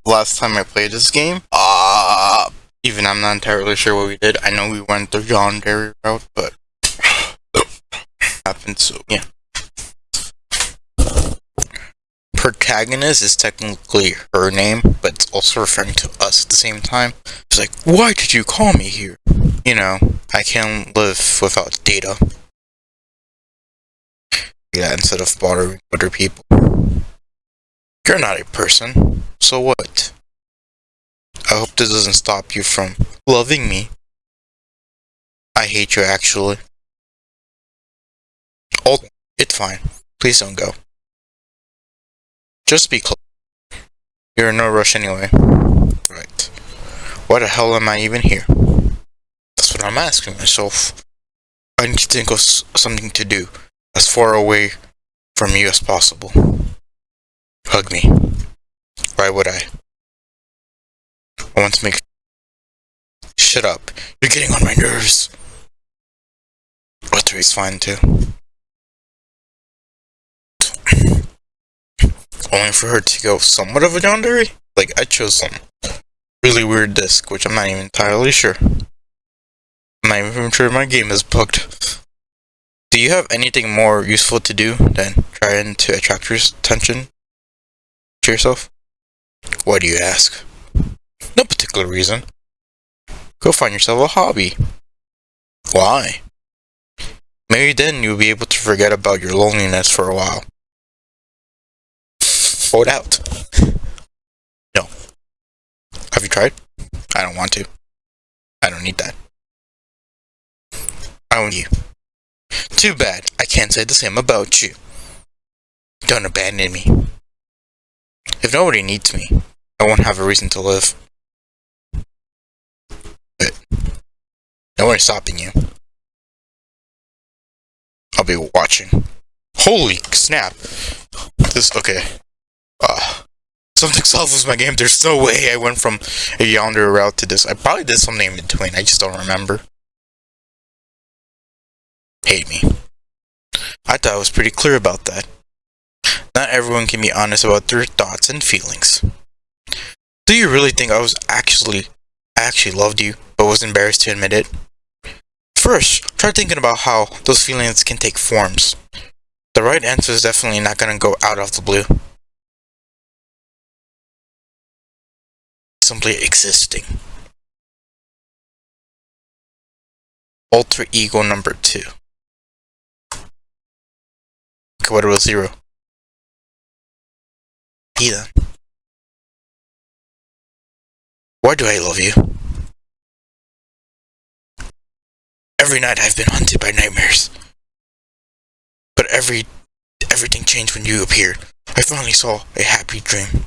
last time I played this game. Even I'm not entirely sure what we did. I know we went the Yandere route, but happened, so yeah. Protagonist is technically her name, but it's also referring to us at the same time. It's like, why did you call me here? You know, I can't live without data. Yeah, instead of bothering other people. You're not a person, so what? I hope this doesn't stop you from loving me. I hate you, actually. Oh, it's fine. Please don't go. Just be close. You're in no rush anyway. Right. Why the hell am I even here? That's what I'm asking myself. I need to think of something to do as far away from you as possible. Hug me. Why would I? I want to make... Shut up. You're getting on my nerves. Utteri's fine too. Only for her to go somewhat of a yandere? Like, I chose some really weird disc, which I'm not even entirely sure. I'm not even sure my game is bugged. Do you have anything more useful to do than trying to attract your attention to yourself? Why do you ask? No particular reason. Go find yourself a hobby. Why? Maybe then you'll be able to forget about your loneliness for a while. Hold out. No. Have you tried? I don't want to. I don't need that. I want you. Too bad. I can't say the same about you. Don't abandon me. If nobody needs me, I won't have a reason to live. But no one's stopping you. I'll be watching. Holy snap. Okay. Something's off with my game. There's no way I went from a yandere route to this. I probably did something in between. I just don't remember. Hate me. I thought I was pretty clear about that. Not everyone can be honest about their thoughts and feelings. Do you really think I actually loved you, but was embarrassed to admit it? First, try thinking about how those feelings can take forms. The right answer is definitely not gonna go out of the blue. Simply existing. Alter ego number 2. Okay, what about 0? Be then. Why do I love you? Every night I've been hunted by nightmares. But everything changed when you appeared. I finally saw a happy dream.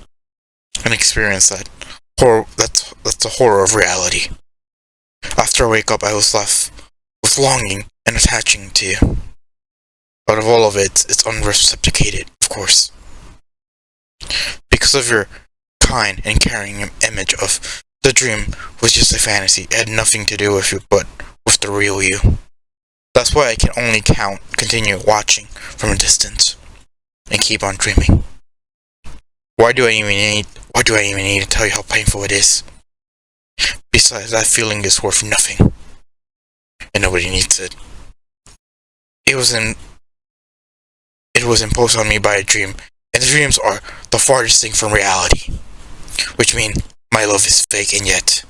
And experienced that. That's the horror of reality. After I wake up, I was left with longing and attaching to you. Out of all of it, it's unreciprocated, of course. Because of your kind and caring image of the dream was just a fantasy. It had nothing to do with you, but with the real you. That's why I can only continue watching from a distance, and keep on dreaming. Why do I even need to tell you how painful it is? Besides, that feeling is worth nothing, and nobody needs it. It was imposed on me by a dream, and dreams are the farthest thing from reality, which means my love is fake. And yet,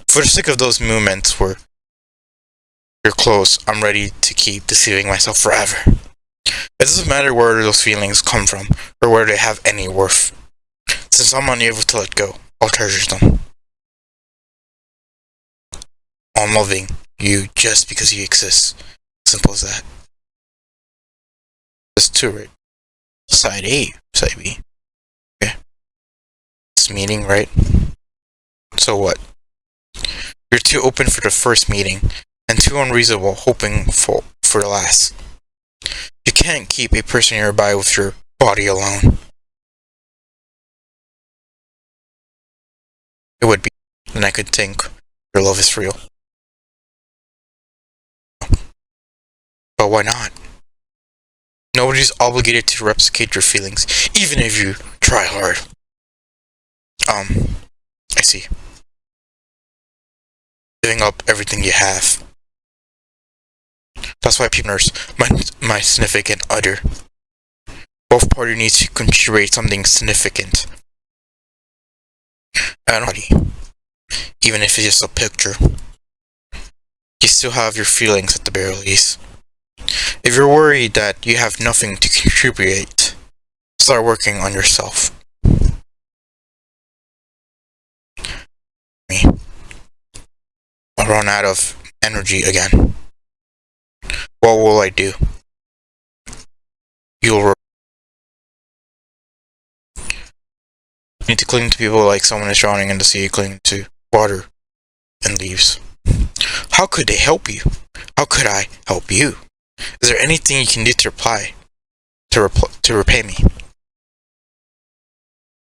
for the sake of those moments where you're close, I'm ready to keep deceiving myself forever. It doesn't matter where those feelings come from, or whether they have any worth. Since I'm unable to let go, I'll treasure them. I'm loving you just because you exist. Simple as that. That's 2, right? Side A, side B. Okay. It's meeting, right? So what? You're too open for the first meeting, and too unreasonable hoping for the last. You can't keep a person nearby with your body alone. It would be, then I could think your love is real. But why not? Nobody's obligated to replicate your feelings, even if you try hard. I see. Giving up everything you have. That's why people nurse my significant other. Both parties need to contribute something significant. And even if it's just a picture, you still have your feelings at the very least. If you're worried that you have nothing to contribute, start working on yourself. I'll run out of energy again. What will I do? You need to cling to people like someone is drowning in the sea, cling to water and leaves. How could they help you? How could I help you? Is there anything you can do to repay me?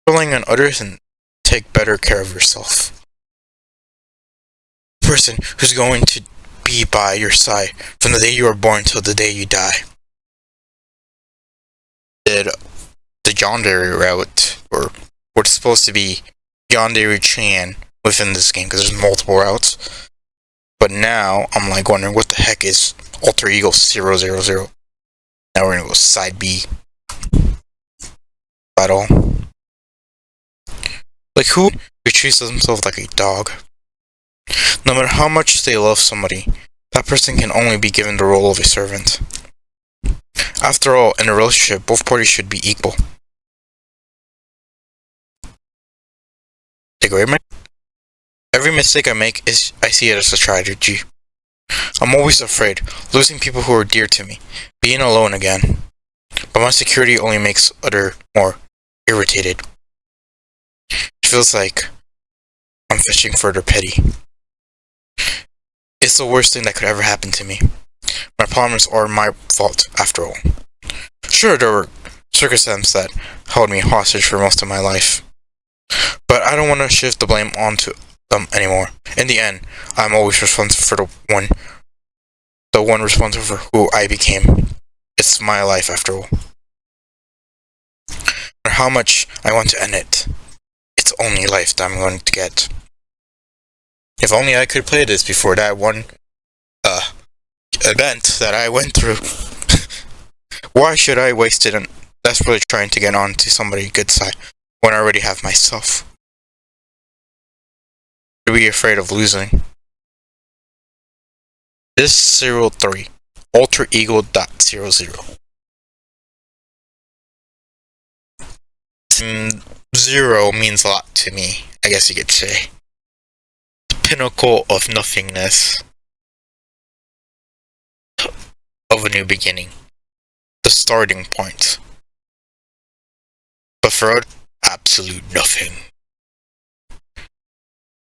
Relying on others and take better care of yourself. The person who's going to be by your side from the day you are born till the day you die. Did the Yandere route, or what's supposed to be Yandere-chan within this game, because there's multiple routes. But now I'm like wondering what the heck is alter ego 000. Now we're gonna go side B. Battle. Like who treats themselves like a dog? No matter how much they love somebody, that person can only be given the role of a servant. After all, in a relationship, both parties should be equal. Take away every mistake I make I see it as a tragedy. I'm always afraid, losing people who are dear to me, being alone again. But my security only makes others more irritated. It feels like I'm fishing for their pity. It's the worst thing that could ever happen to me. My problems are my fault, after all. Sure, there were circumstances that held me hostage for most of my life. But I don't want to shift the blame onto them anymore. In the end, I'm always responsible for the one responsible for who I became. It's my life, after all. No matter how much I want to end it, it's only life that I'm going to get. If only I could play this before that one event that I went through. Why should I waste it on desperately trying to get on to somebody's good side when I already have myself? To be afraid of losing. This 03 alter ego .00. 0 means a lot to me, I guess you could say. The pinnacle of nothingness. Of a new beginning. The starting point. But for absolute nothing.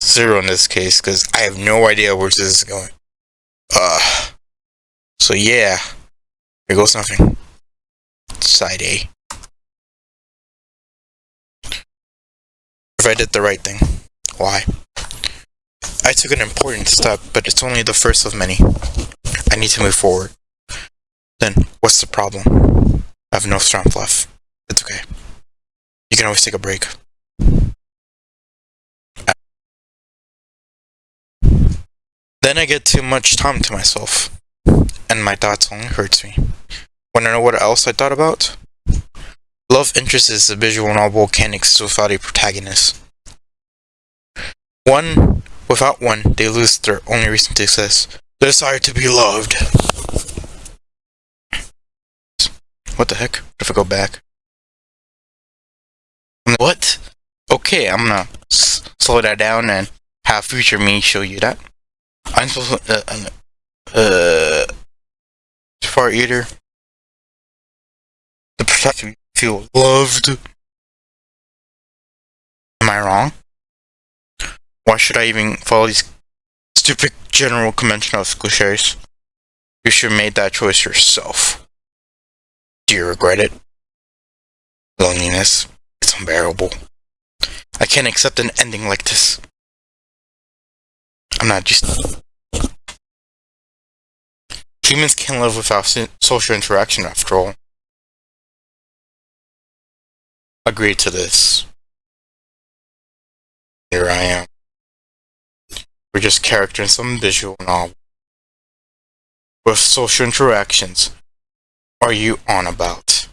0 in this case, because I have no idea where this is going. So yeah. Here goes nothing. Side A. If I did the right thing. Why? I took an important step, but it's only the first of many. I need to move forward. Then, what's the problem? I have no strength left. It's okay. You can always take a break. Then I get too much time to myself. And my thoughts only hurts me. Wanna know what else I thought about? Love interest is a visual novel can't exist without a protagonist. Without one, they lose their only reason to exist. The desire to be loved. What the heck? What if I go back? What? Okay, I'm gonna slow that down and have future me show you that. I'm supposed to, far eater. The protagonist feel loved. Am I wrong? Why should I even follow these stupid general convention of cliches? You should have made that choice yourself. Do you regret it? Loneliness. It's unbearable. I can't accept an ending like this. I'm not just... Humans can't live without social interaction after all. Agree to this. Here I am. We're just character in some visual novel. What social interactions are you on about?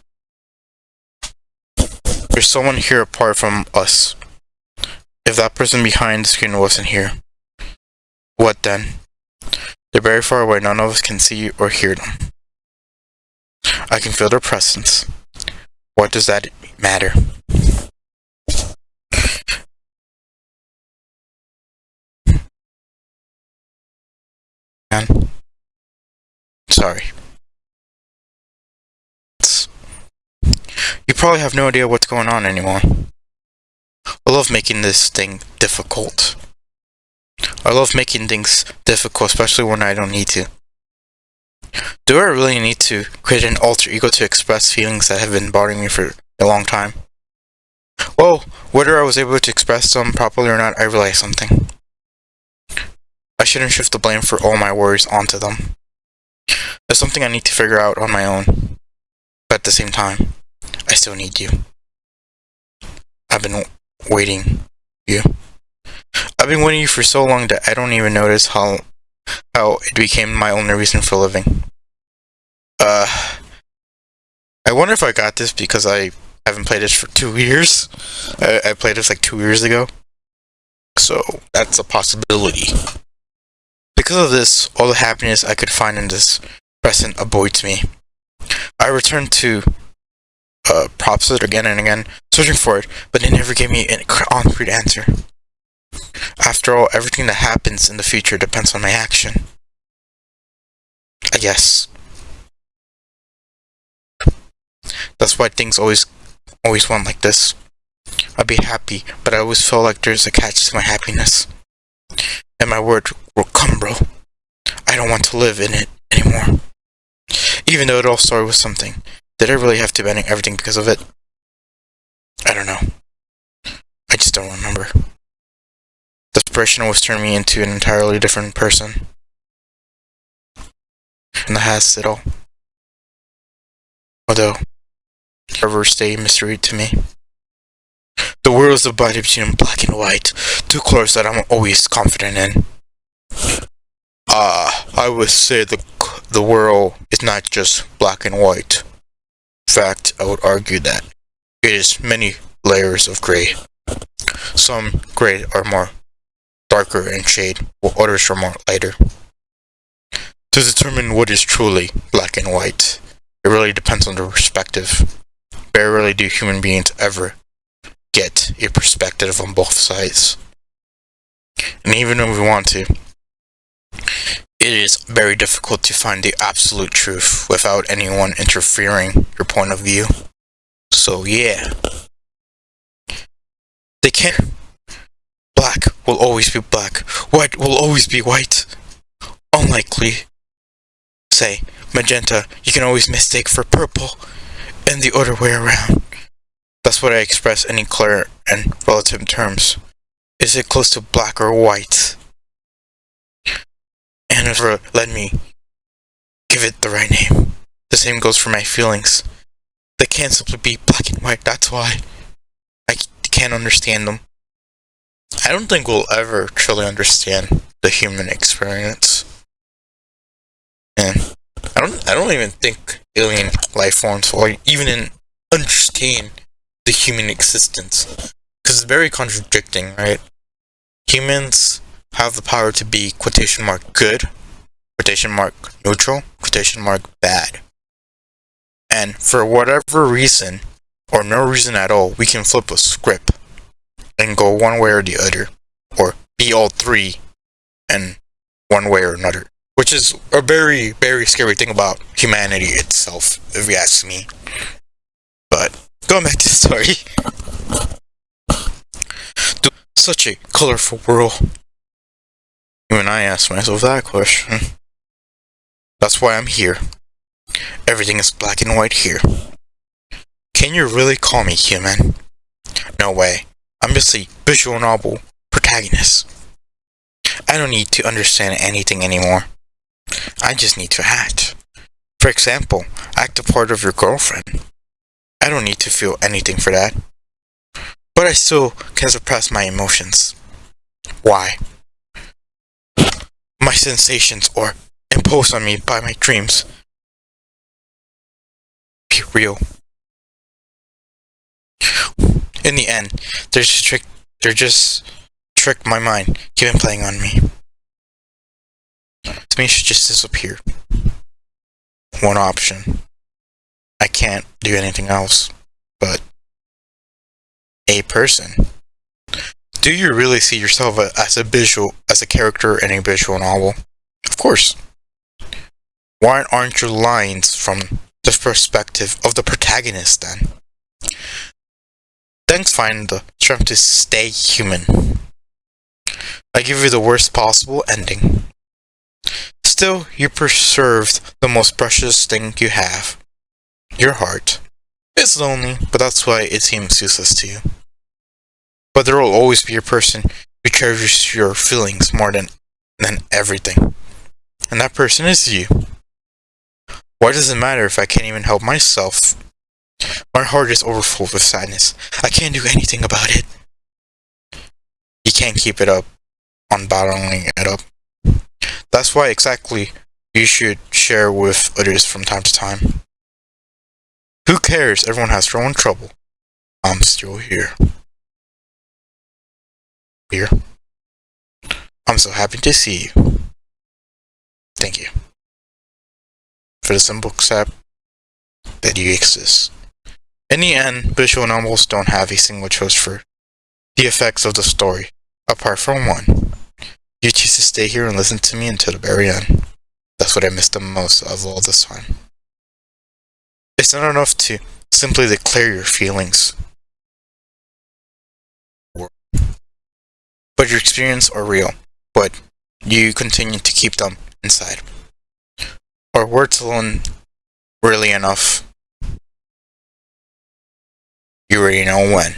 There's someone here apart from us. If that person behind the screen wasn't here, what then? They're very far away, none of us can see or hear them. I can feel their presence. What does that matter? Man. Sorry. You probably have no idea what's going on anymore. I love making this thing difficult. I love making things difficult, especially when I don't need to. Do I really need to create an alter ego to express feelings that have been bothering me for a long time? Well, whether I was able to express them properly or not, I realized something. I shouldn't shift the blame for all my worries onto them. There's something I need to figure out on my own. But at the same time, I still need you. I've been waiting you. I've been waiting you for so long that I don't even notice how it became my only reason for living. I wonder if I got this because I haven't played this for 2 years. I played this like 2 years ago. So, that's a possibility. Because of this, all the happiness I could find in this present avoids me. I returned to props it again and again, searching for it, but they never gave me an concrete answer. After all, everything that happens in the future depends on my action. I guess. That's why things always went like this. I'd be happy, but I always felt like there's a catch to my happiness. And my word will come, bro. I don't want to live in it anymore. Even though it all started with something. Did I really have to abandon everything because of it? I don't know. I just don't remember. Desperation always turned me into an entirely different person. And that has it all. Although, forever stay a mystery to me. The world is divided between black and white, two colors that I'm always confident in. I would say the world is not just black and white. In fact, I would argue that it is many layers of gray. Some gray are more darker in shade, while others are more lighter. To determine what is truly black and white, it really depends on the perspective. Very rarely do human beings ever get a perspective on both sides. And even if we want to, it is very difficult to find the absolute truth without anyone interfering your point of view. So yeah. They can't. Black will always be black. White will always be white. Unlikely. Say, magenta, you can always mistake for purple, and the other way around. That's what I express any clear and relative terms. Is it close to black or white? And never let me give it the right name. The same goes for my feelings. They can't simply be black and white, that's why I can't understand them. I don't think we'll ever truly understand the human experience. And I don't even think alien life forms will even understand the human existence. Because it's very contradicting, right? Humans have the power to be quotation mark good, quotation mark neutral, quotation mark bad. And for whatever reason, or no reason at all, we can flip a script and go one way or the other, or be all three in one way or another. Which is a very, very scary thing about humanity itself, if you ask me. But, going back to the story. Such a colorful world. Even I asked myself that question. That's why I'm here. Everything is black and white here. Can you really call me human? No way. I'm just a visual novel protagonist. I don't need to understand anything anymore. I just need to act. For example, act a part of your girlfriend. I don't need to feel anything for that. But I still can suppress my emotions. Why? My sensations are imposed on me by my dreams. Be real. In the end, they're just trick my mind, keep on playing on me. To me, should just disappear. One option. I can't do anything else. But a person. Do you really see yourself as a character in a visual novel? Of course. Why aren't your lines from the perspective of the protagonist then? Thanks, find the strength to stay human. I give you the worst possible ending. Still, you preserved the most precious thing you have. Your heart. It's lonely, but that's why it seems useless to you. But there will always be a person who cherishes your feelings more than everything. And that person is you. Why does it matter if I can't even help myself? My heart is overfull with sadness. I can't do anything about it. You can't keep it up on bottling it up. That's why exactly you should share with others from time to time. Who cares? Everyone has their own trouble. I'm still here. Here. I'm so happy to see you. Thank you. For the simple fact that you exist. In the end, visual novels don't have a single choice for the effects of the story, apart from one. You choose to stay here and listen to me until the very end. That's what I miss the most of all this time. It's not enough to simply declare your feelings, but your experiences are real, but you continue to keep them inside. Are words alone really enough? You already know when.